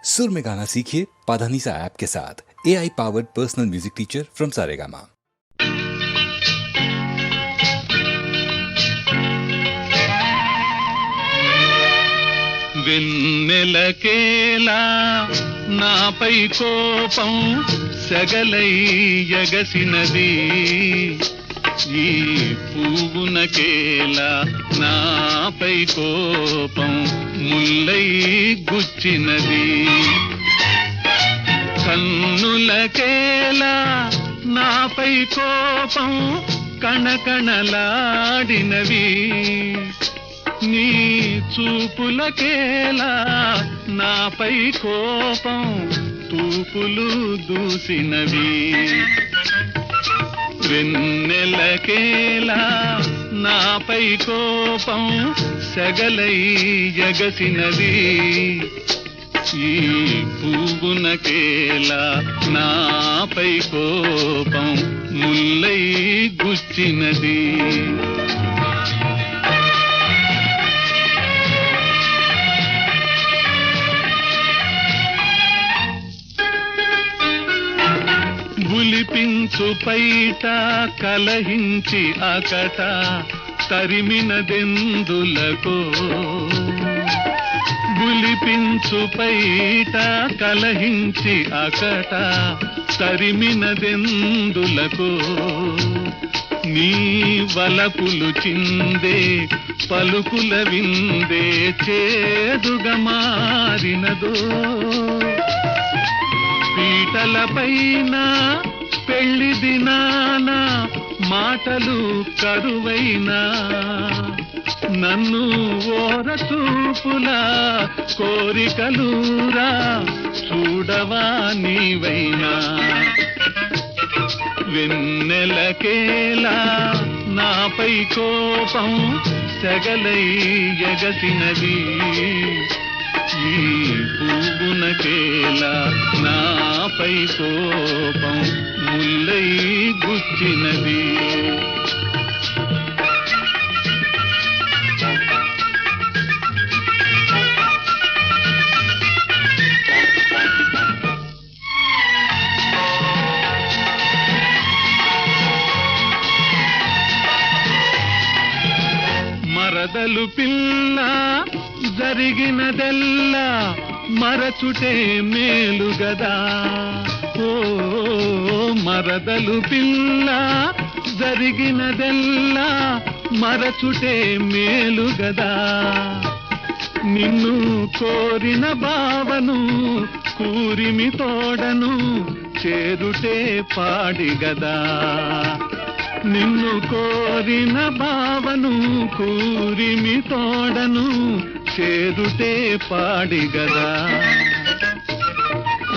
सुर में गाना सीखिए पाधानीसा ऐप के साथ। AI powered personal music teacher from Saregama. వెన్నెలకేలా నాపై కోపం సెగలై ఎగసినది, ఈ పువ్వునకేలా నాపై కోపం ముల్లై గుచ్చినది. కన్నులకేలా నాపై కోపం కణకణలాడినవి, నీ చూపులకేలా నాపై కోపం తూపులు దూసినవి. వెన్నెలకేలా నాపై కోపం సెగలై ఎగసినది, ఈ పువ్వునకేలా నాపై కోపం ముల్లై గుచ్చినది. బులిపించు పైట కలహించి అకట తరిమినదెందులకో, బులిపించు పైట కలహించి అకట తరిమినదెందులకో, నీ వలపులు చిందే పలుకుల విందే చేదుగా మారినదో, పీటల పైన పెళ్లి దినాన మాటలు కరువైనా, నన్ను ఓర చూపులా కోరికలురా చూడవా నీవైనా. వెన్నెలకేలా నాపై కోపం సెగలై ఎగసినది, ఈ పువ్వునకేలా నాపై కోపం ముల్లై గుచ్చినది. మరదలు పిల్ల జరిగినదెల్లా మరచుటే మేలు గదా, ఓ మరదలు పిల్ల జరిగినదెల్లా మరచుటే మేలు గదా. నిన్ను కోరిన బావను కూరిమి తోడను చేరుటే పాడిగదా, నిన్ను కోరిన బావను కూరిమి తోడను చేరుటే పాడిగదా.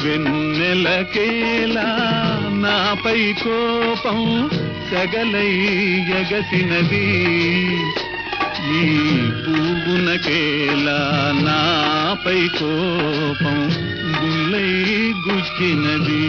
వెన్నెలకేలా నాపై కోపం సెగలై ఎగసినది, ఈ పువ్వునకేలా నాపై కోపం ముల్లై గుచ్చినది.